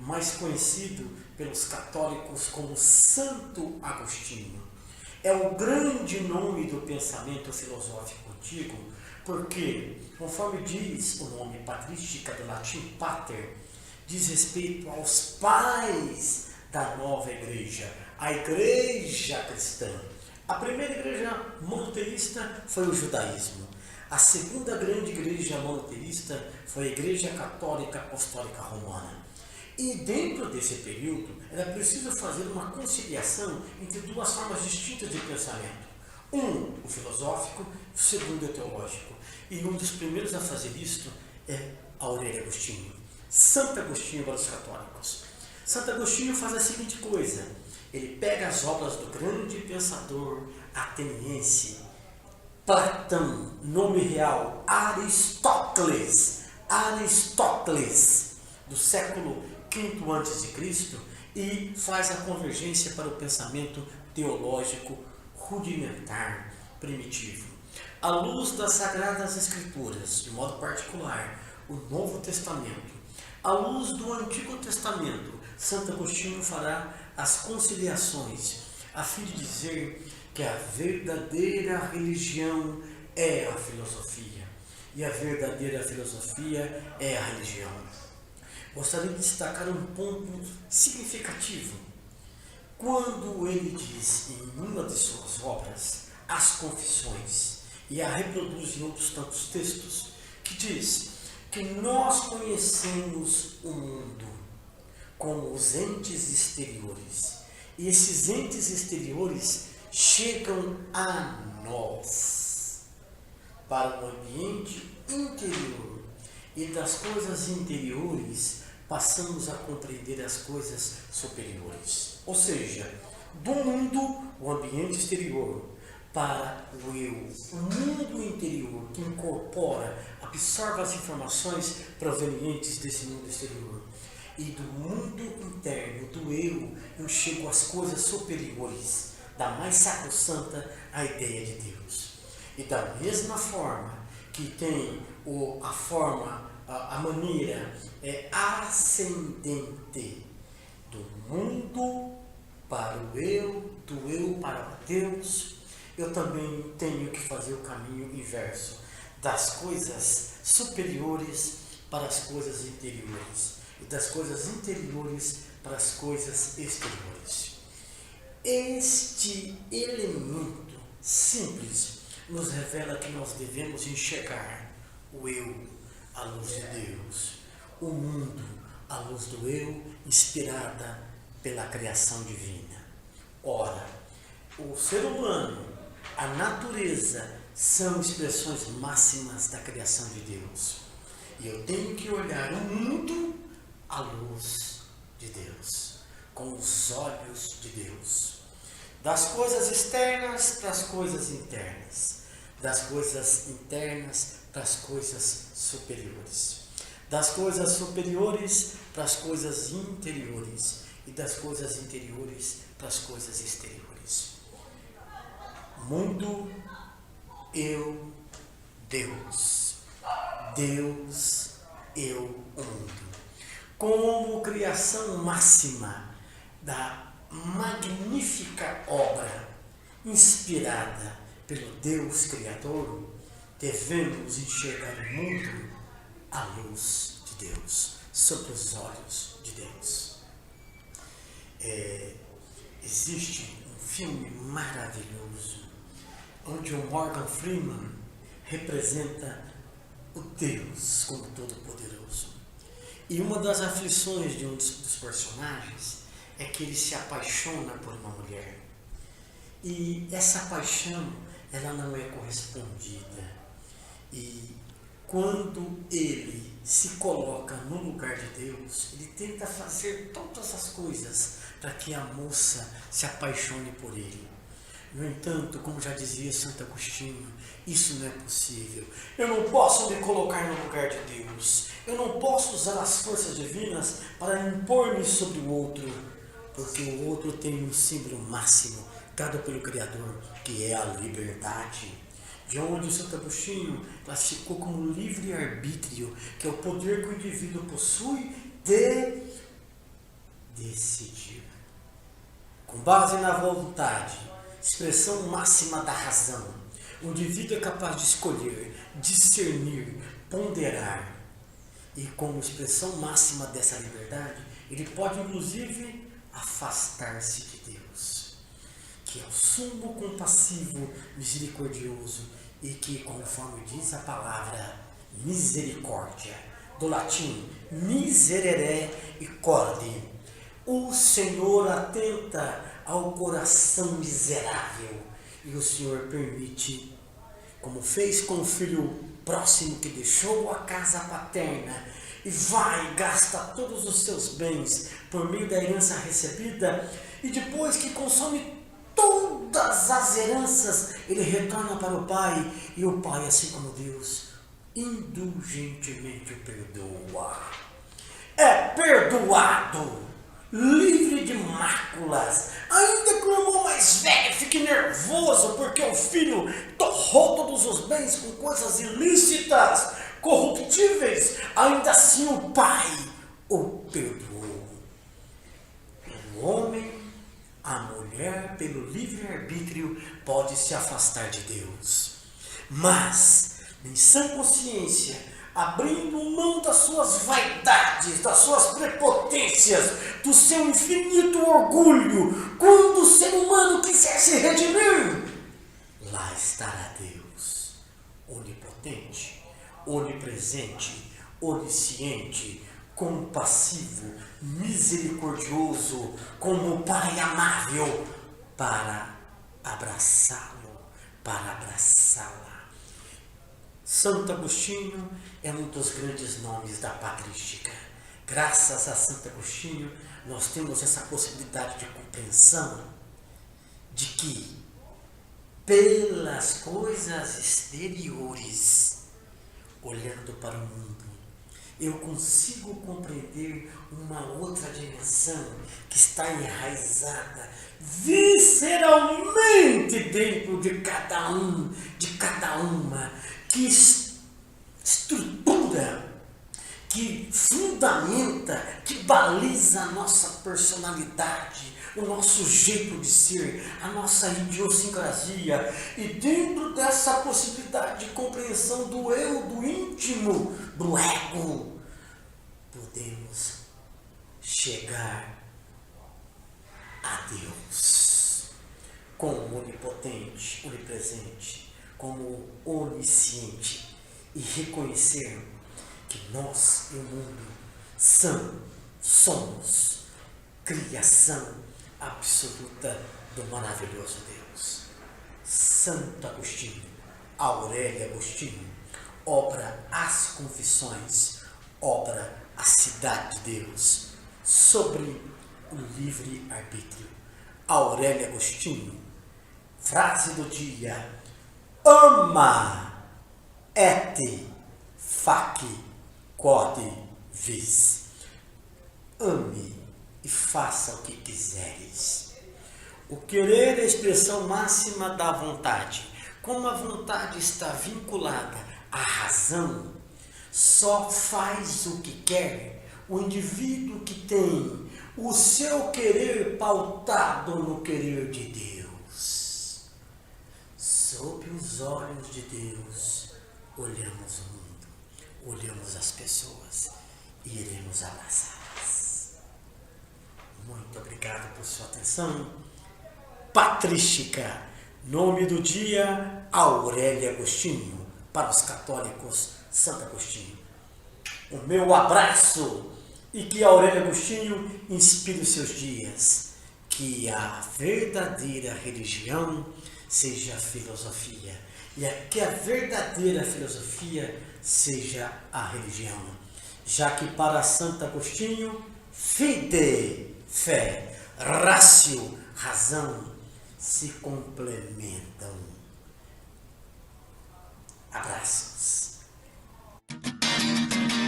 mais conhecido pelos católicos como Santo Agostinho. É o grande nome do pensamento filosófico antigo, porque, conforme diz o nome patrística do latim pater, diz respeito aos pais da nova igreja, a igreja cristã. A primeira igreja monoteísta foi o judaísmo. A segunda grande igreja monoteísta foi a Igreja Católica Apostólica Romana. E dentro desse período, era preciso fazer uma conciliação entre duas formas distintas de pensamento. Um, o filosófico, o segundo, o teológico. E um dos primeiros a fazer isto é Aurélio Agostinho. Santo Agostinho para os católicos. Santo Agostinho faz a seguinte coisa: ele pega as obras do grande pensador ateniense Platão, nome real Aristóteles, do século V a.C., e faz a convergência para o pensamento teológico rudimentar, primitivo. À luz das Sagradas Escrituras, de modo particular, o Novo Testamento, à luz do Antigo Testamento, Santo Agostinho fará as conciliações, a fim de dizer que a verdadeira religião é a filosofia, e a verdadeira filosofia é a religião. Gostaria de destacar um ponto significativo. Quando ele diz em uma de suas obras, As Confissões, e a reproduz em outros tantos textos, que diz que nós conhecemos o mundo como os entes exteriores, e esses entes exteriores chegam a nós, para o ambiente interior, e das coisas interiores passamos a compreender as coisas superiores. Ou seja, do mundo, o ambiente exterior, para o eu, o mundo interior, que incorpora, absorve as informações provenientes desse mundo exterior. E do mundo interno, do eu chego às coisas superiores, da mais sacrossanta a ideia de Deus. E da mesma forma que tem a maneira ascendente do mundo para o eu, do eu para Deus, eu também tenho que fazer o caminho inverso, das coisas superiores para as coisas interiores, e das coisas interiores para as coisas exteriores. Este elemento simples nos revela que nós devemos enxergar o eu à luz de Deus, o mundo à luz do eu, inspirada pela criação divina. Ora, o ser humano, a natureza, são expressões máximas da criação de Deus. E eu tenho que olhar o mundo à luz de Deus, com os olhos de Deus. Das coisas externas para as coisas internas, das coisas internas para as coisas superiores, das coisas superiores para as coisas interiores, e das coisas interiores para as coisas exteriores. Mundo, eu, Deus. Deus, eu, o mundo. Como criação máxima da magnífica obra inspirada pelo Deus Criador, devemos enxergar o mundo à luz de Deus, sob os olhos de Deus. Existe um filme maravilhoso onde o Morgan Freeman representa o Deus como Todo-Poderoso. E uma das aflições de um dos personagens é que ele se apaixona por uma mulher. E essa paixão, ela não é correspondida. E quando ele se coloca no lugar de Deus, ele tenta fazer todas as coisas para que a moça se apaixone por ele. No entanto, como já dizia Santo Agostinho, isso não é possível. Eu não posso me colocar no lugar de Deus. Eu não posso usar as forças divinas para impor-me sobre o outro, porque o outro tem um símbolo máximo dado pelo Criador, que é a liberdade. De onde Santo Agostinho classificou como livre-arbítrio, que é o poder que o indivíduo possui de decidir. Com base na vontade, expressão máxima da razão, o indivíduo é capaz de escolher, discernir, ponderar. E como expressão máxima dessa liberdade, ele pode inclusive afastar-se de Deus, que é o sumo compassivo, misericordioso e que, conforme diz a palavra misericórdia, do latim miserere e corde, o Senhor atenta ao coração miserável e o Senhor permite, como fez com o filho próximo que deixou a casa paterna e vai e gasta todos os seus bens por meio da herança recebida, e depois que consome todas as heranças, ele retorna para o pai, e o pai, assim como Deus, indulgentemente o perdoa. É perdoado, livre de máculas, ainda que o irmão mais velho fique nervoso porque o filho torrou todos os bens com coisas ilícitas, corruptíveis, ainda assim o pai o perdoou. O homem, a mulher, pelo livre-arbítrio, pode se afastar de Deus, mas em sã consciência, abrindo mão das suas vaidades, das suas prepotências, do seu infinito orgulho, quando o ser humano quiser se redimir, lá estará Deus, onipotente, onipresente, onisciente, compassivo, misericordioso, como o Pai amável, para abraçá-lo, para abraçá-la. Santo Agostinho é um dos grandes nomes da patrística. Graças a Santo Agostinho, nós temos essa possibilidade de compreensão de que, pelas coisas exteriores, olhando para o mundo, eu consigo compreender uma outra dimensão que está enraizada visceralmente dentro de cada um, de cada uma, que estrutura, que fundamenta, que baliza a nossa personalidade, o nosso jeito de ser, a nossa idiosincrasia. E dentro dessa possibilidade de compreensão do eu, do íntimo, do ego, podemos chegar a Deus como onipotente, onipresente, como onisciente, e reconhecer que nós e o mundo somos criação absoluta do maravilhoso Deus. Santo Agostinho, Aurélio Agostinho, obra As Confissões, obra A Cidade de Deus, sobre o livre-arbítrio. Aurélio Agostinho, frase do dia: ama et fac quod vis. Ame e faça o que quiseres. O querer é a expressão máxima da vontade. Como a vontade está vinculada à razão, só faz o que quer o indivíduo que tem o seu querer pautado no querer de Deus. Sob os olhos de Deus, olhamos o mundo, olhamos as pessoas e iremos abraçá-las. Muito obrigado por sua atenção. Patrística, nome do dia, Aurélio Agostinho. Para os católicos, Santo Agostinho. O meu abraço, e que Aurélio Agostinho inspire os seus dias. Que a verdadeira religião seja a filosofia, e que a verdadeira filosofia seja a religião. Já que para Santo Agostinho, fide, fé, ratio, razão, se complementam. Abraços.